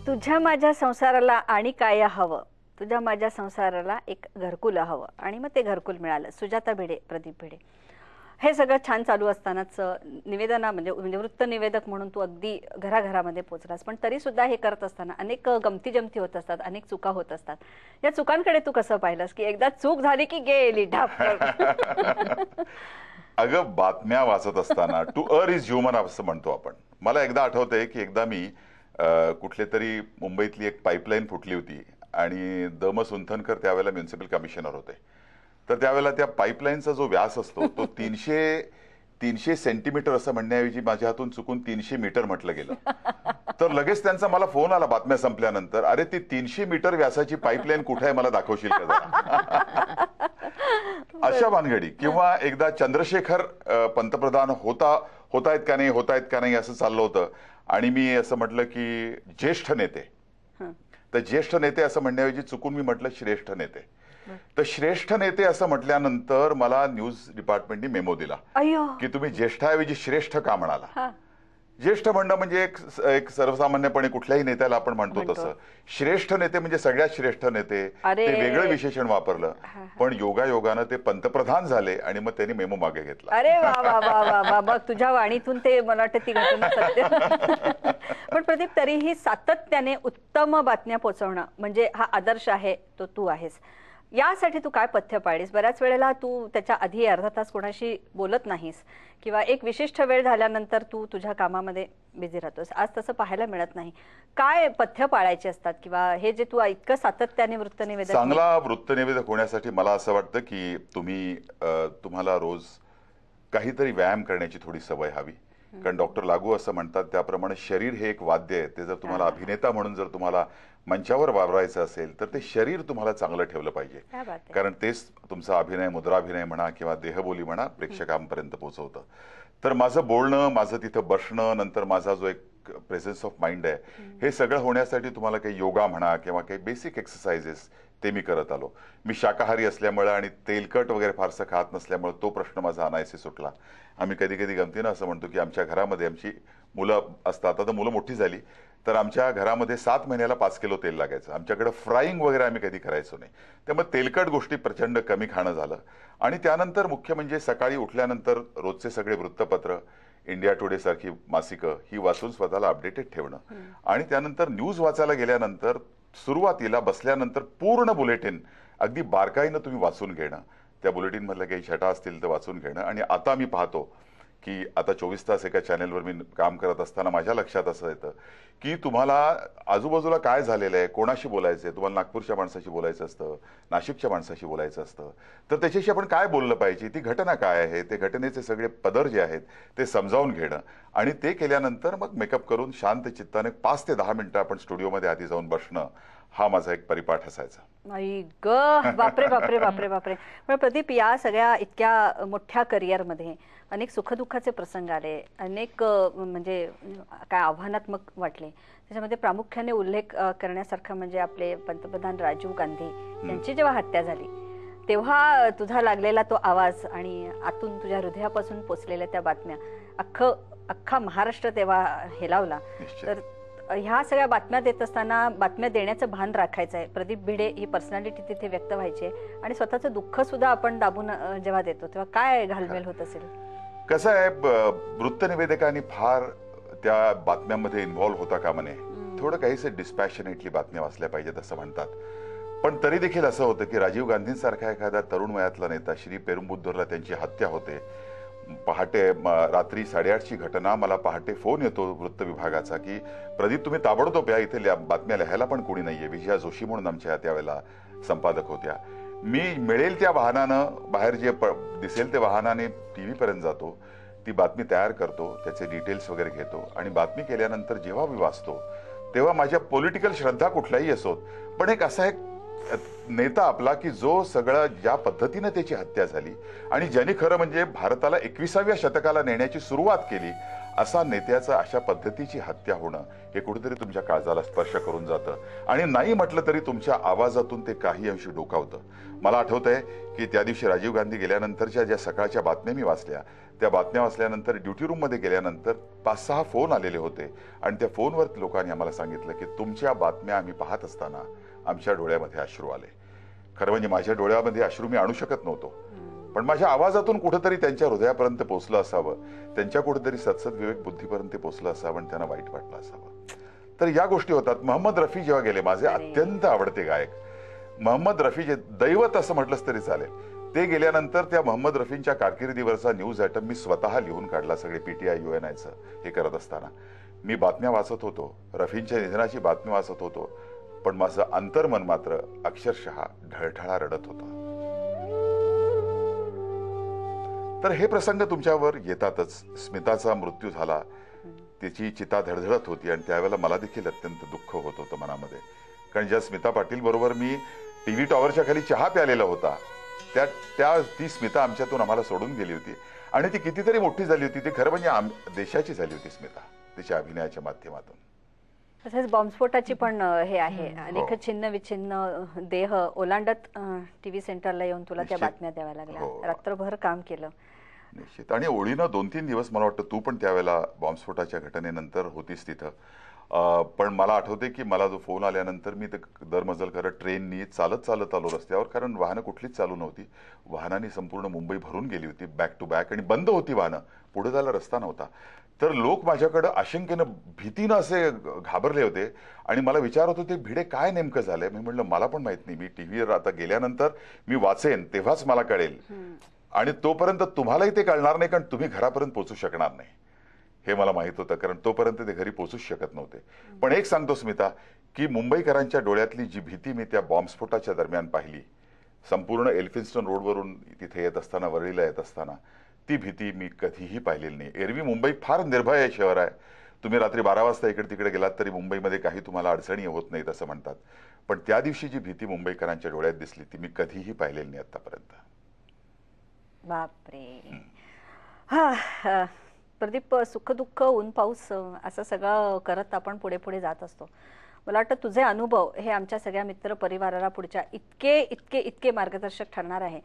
तुझ्या माझ्या संसाराला आणि काय हवं, तुझ्या माझ्या संसाराला एक घरकुल हवं, आणि मग ते घरकुल मिळालं. सुजाता भिडे, प्रदीप भिडे. हे सगळं छान चालू असतानाच निवेदना म्हणजे वृत्त निवेदक म्हणून तू अगदी घराघरामध्ये पोचलास. पण तरी सुद्धा हे करत असताना अनेक गमती जमती होत असतात, अनेक चुका होत असतात. या चुकांकडे तू कसं पाहिलंस की एकदा चूक झाली की गेली ढाप? अगं, बातम्या वाचत असताना टू अर इज ह्युमन असं म्हणतो आपण. मला एकदा आठवतंय की एकदा मी कुठले तरी मुंबईतली एक पाईपलाईन फुटली होती आणि दम सुंथनकर त्यावेळेला म्युन्सिपल कमिशनर होते. तर त्यावेळेला त्या पाईपलाईनचा जो व्यास असतो तो 300 सेंटीमीटर असं म्हणण्याऐवजी माझ्या हातून चुकून 300 मीटर म्हटलं गेलं. तर लगेच त्यांचा मला फोन आला बातम्या संपल्यानंतर, अरे ती 300 मीटर व्यासाची पाईपलाईन कुठे आहे, मला दाखवशील का जरा? अशा भानगडी. किंवा एकदा चंद्रशेखर पंतप्रधान होतायत का नाही असं चाललं होतं आणि मी असं म्हटलं की ज्येष्ठ नेते. तर ज्येष्ठ नेते असं म्हणण्याऐवजी चुकून मी म्हटलं श्रेष्ठ नेते. तर श्रेष्ठ नेते असं म्हटल्यानंतर मला न्यूज डिपार्टमेंटने मेमो दिला की तुम्ही ज्येष्ठाऐवजी श्रेष्ठ का म्हणाला. ज्येष्ठ म्हणणं म्हणजे एक सर्वसामान्यपणे कुठल्याही नेत्याला आपण म्हणतो तसं. श्रेष्ठ नेते म्हणजे सगळ्यात श्रेष्ठ नेते, ते वेगळं विशेषण वापरलं. पण योगायोगानं ते पंतप्रधान झाले आणि मग त्यांनी मेमो मागे घेतला. अरे वा वा वा वा वा, मग तुझ्या वाणीतून ते मला वाटतं ती घटना सत्य. पण प्रदीप, तरीही सातत्याने उत्तम बातम्या पोहोचवणं म्हणजे हा आदर्श आहे, तो तू आहेस. यासाठी तू काय पथ्य पाळलीस? बऱ्याच वेळेला तू त्याच्या आधी अर्धा तास कोणाशी बोलत नाहीस किंवा एक विशिष्ट वेळ झाल्यानंतर तू तुझ्या कामामध्ये बिझी राहतोस. आज तसं पाहायला मिळत नाही. काय पथ्य पाळायचे असतात किंवा हे जे तू इतकं सातत्याने वृत्तनिवेदक? चांगला वृत्तनिवेदक होण्यासाठी मला असं वाटतं की तुम्हाला रोज काहीतरी व्यायाम करण्याची थोडी सवय हवी. कारण डॉक्टर लागू असं म्हणतात त्याप्रमाणे शरीर हे एक वाद्य आहे. ते जर तुम्हाला अभिनेता म्हणून जर तुम्हाला मंचावर वावरायचं असेल तर ते शरीर तुम्हाला चांगलं ठेवलं पाहिजे. कारण तेच तुमचा अभिनय, मुद्राभिनय म्हणा किंवा देहबोली म्हणा, प्रेक्षकांपर्यंत पोहोचवतं. तर माझं बोलणं, माझं तिथं बसणं, नंतर माझा जो एक प्रेझेन्स ऑफ माइंड आहे, हे सगळं होण्यासाठी तुम्हाला काही योगा म्हणा किंवा काही बेसिक एक्सरसाइजेस ते मी करत आलो. मी शाकाहारी असल्यामुळे आणि तेलकट वगैरे फारसं खात नसल्यामुळे तो प्रश्न माझा अनायसे सुटला. आम्ही कधी कधी गमतीनं असं म्हणतो की आमच्या घरामध्ये आमची मुलं असतात. आता मुलं मोठी झाली तर आमच्या घरामध्ये 7 महिन्याला 5 किलो तेल लागायचं. आमच्याकडे फ्राईंग वगैरे आम्ही कधी करायचो नाही. त्यामुळे तेलकट गोष्टी प्रचंड कमी खाणं झालं. आणि त्यानंतर मुख्य म्हणजे सकाळी उठल्यानंतर रोजचे सगळे वृत्तपत्र, इंडिया टुडे सारखी मासिकं ही वाचून स्वतःला अपडेटेड ठेवणं. आणि त्यानंतर न्यूज वाचायला गेल्यानंतर सुरुवातीला बसल्यानंतर पूर्ण बुलेटिन अगदी बारकाईनं तुम्ही वाचून घेणं. त्या बुलेटिन मधल्या काही छटा असतील तर वाचून घेणं. आणि आता मी पाहतो की आता 24 तास एका चॅनेलवर मी काम करत असताना माझ्या लक्षात असं येतं की तुम्हाला आजूबाजूला काय झालेलं आहे, कोणाशी बोलायचं आहे. तुम्हाला नागपूरच्या माणसाशी बोलायचं असतं, नाशिकच्या माणसाशी बोलायचं असतं. तर त्याच्याशी आपण काय बोललं पाहिजे, ती घटना काय आहे, ते घटनेचे सगळे पदर जे आहेत ते समजावून घेणं. आणि ते केल्यानंतर मग मेकअप करून शांत चित्ताने 5 ते 10 मिनिटं आपण स्टुडिओमध्ये आधी जाऊन बसणं, हा माझा एक परिपाठ असायचा. आई ग, बापरे बापरे बापरे बापरे. पण प्रदीप, या सगळ्या इतक्या मोठ्या करिअरमध्ये अनेक सुखदुःखाचे प्रसंग आले, अनेक म्हणजे काय आव्हानात्मक वाटले. त्याच्यामध्ये प्रामुख्याने उल्लेख करण्यासारखा म्हणजे आपले पंतप्रधान राजीव गांधी यांची जेव्हा हत्या झाली तेव्हा तुझा लागलेला तो आवाज आणि आतून तुझ्या हृदयापासून पोचलेल्या त्या बातम्या अख्खा महाराष्ट्र तेव्हा हेलावला. तर ह्या सगळ्या बातम्या देत असताना बातम्या देण्याचं भान राखायचं आहे. प्रदीप भिडे ही पर्सनॅलिटी तिथे व्यक्त व्हायची आणि स्वतःचं दुःख सुद्धा आपण दाबून जेव्हा देतो तेव्हा काय घालमेल होत असेल? कसं आहे, वृत्तनिवेदकांनी फार त्या बातम्यांमध्ये इन्व्हॉल्व्ह होता कामा नये. थोडं काहीसं डिस्पॅशनेटली बातम्या वाचल्या पाहिजेत असं म्हणतात. पण तरी देखील असं होतं की राजीव गांधींसारखा एखादा तरुण वयातला नेता, श्री पेरुंबुद्दूरला त्यांची हत्या होते. पहाटे रात्री 8:30ची घटना. मला पहाटे फोन येतो वृत्त विभागाचा की प्रदीप, तुम्ही ताबडतोब या, इथे बातम्या लिहायला पण कोणी नाहीये. विजया जोशी म्हणून आमच्या त्यावेळेला संपादक होत्या. मी मिळेल त्या वाहनानं, बाहेर जे दिसेल त्या वाहनाने TV पर्यंत जातो, ती बातमी तयार करतो, त्याचे डिटेल्स वगैरे घेतो. आणि बातमी केल्यानंतर जेव्हा मी वाचतो तेव्हा माझ्या पॉलिटिकल श्रद्धा कुठल्याही असोत, पण एक असा एक नेता आपला की जो सगळं ज्या पद्धतीने त्याची हत्या झाली आणि ज्यांनी खरं म्हणजे भारताला 21व्या शतकाला नेण्याची सुरुवात केली असा नेत्याचा अशा पद्धतीची हत्या होणं हे कुठेतरी तुमच्या काळजाला स्पर्श करून जातं आणि नाही म्हटलं तरी तुमच्या आवाजातून ते काही अंशी डोकावतं. मला आठवतंय की त्या दिवशी राजीव गांधी गेल्यानंतरच्या ज्या सकाळच्या बातम्या मी वाचल्या, त्या बातम्या वाचल्यानंतर ड्युटी रूममध्ये गेल्यानंतर 5-6 फोन आलेले होते आणि त्या फोनवर लोकांनी आम्हाला सांगितलं की तुमच्या बातम्या आम्ही पाहत असताना आमच्या डोळ्यामध्ये अश्रू आले. खरं म्हणजे माझ्या डोळ्यामध्ये अश्रू मी आणू शकत नव्हतो, पण माझ्या आवाजातून कुठेतरी त्यांच्या हृदयापर्यंत पोहोचलं असावं, त्यांच्या कुठेतरी सत्सद विवेक बुद्धीपर्यंत पोहोचलं असावं आणि त्यांना वाईट वाटलं असावं. तर या गोष्टी होतात. मोहम्मद रफी जेव्हा गेले, माझे अत्यंत आवडते गायक मोहम्मद रफी, जे दैवत असं म्हटलंच तरी चालेल, ते गेल्यानंतर त्या मोहम्मद रफींच्या कारकिर्दीवरचा न्यूज आयटम मी स्वतः लिहून काढला. सगळे PTI UNIचं हे करत असताना मी बातम्या वाचत होतो, रफींच्या निधनाची बातमी वाचत होतो, पण माझं अंतर्मन मात्र अक्षरशः ढळढळा रडत होतं. तर हे प्रसंग तुमच्यावर येतातच. स्मिताचा मृत्यू झाला, तिची चिता धडधडत होती आणि त्यावेळेला मला देखील अत्यंत दुःख होत होतं मनामध्ये. कारण ज्या स्मिता पाटील बरोबर मी TV टॉवरच्या खाली चहा प्यालेला होता, ती स्मिता आमच्यातून आम्हाला सोडून गेली होती आणि ती कितीतरी मोठी झाली होती. ती खरं म्हणजे देशाची झाली होती स्मिता, तिच्या अभिनयाच्या माध्यमातून. तसेच बॉम्बस्फोटाची पण हे आहे, अनेक छिन्न विछिन्न देह ओलांडत TV सेंटरला येऊन तुला त्या बातम्या द्याव्या लागल्या. रात्रभर काम केलं. निश्चित. आणि ओळीनं 2-3 दिवस मला वाटतं तू पण त्यावेळेला बॉम्बस्फोटाच्या घटनेनंतर होतीस तिथं. पण मला आठवते की मला जो फोन आल्यानंतर मी दरमजल करत ट्रेननी चालत आलो रस्त्यावर, कारण वाहनं कुठलीच चालू नव्हती. वाहनांनी संपूर्ण मुंबई भरून गेली होती, बॅक टू बॅक, आणि बंद होती वाहनं, पुढे जायला रस्ता नव्हता. तर लोक माझ्याकडे आशंकेनं भीतीनं असे घाबरले होते आणि मला विचारत होते, भिडे काय नेमकं झालंय? मी म्हणलं मला पण माहित नाही, मी टीव्हीवर आता गेल्यानंतर मी वाचेन तेव्हाच मला कळेल आणि तोपर्यंत तुम्हालाही ते कळणार नाही, कारण तुम्ही घरापर्यंत पोहोचू शकणार नाही हे मला माहित होतं, कारण तोपर्यंत ते घरी पोहोचूच शकत नव्हते. पण एक सांगतो स्मिता, की मुंबईकरांच्या डोळ्यातली जी भीती मी त्या बॉम्बस्फोटाच्या दरम्यान पाहिली, संपूर्ण एल्फिन्स्टन रोडवरून तिथे येत असताना, वरळीला येत असताना, ती भीती मी कधीही पाहिलेली नाही. एरवी मुंबई फार निर्भय शहर आहे. तुम्ही रात्री 12 वाजता इकडे तिकडे गेलात तरी मुंबईमध्ये काही तुम्हाला अडचणी होत नाहीत असं म्हणतात. पण त्या दिवशी जी भीती मुंबईकरांच्या डोळ्यात दिसली ती मी कधीही पाहिलेली नाही आतापर्यंत. बापरे. हा प्रदीप, सुख दुःख ऊन पाऊस असं सगळं करत आपण पुढे पुढे जात असतो. मला वाटतं तुझे अनुभव हे आमच्या सगळ्या मित्र परिवाराला पुढच्या इतके मार्गदर्शक ठरणार आहे.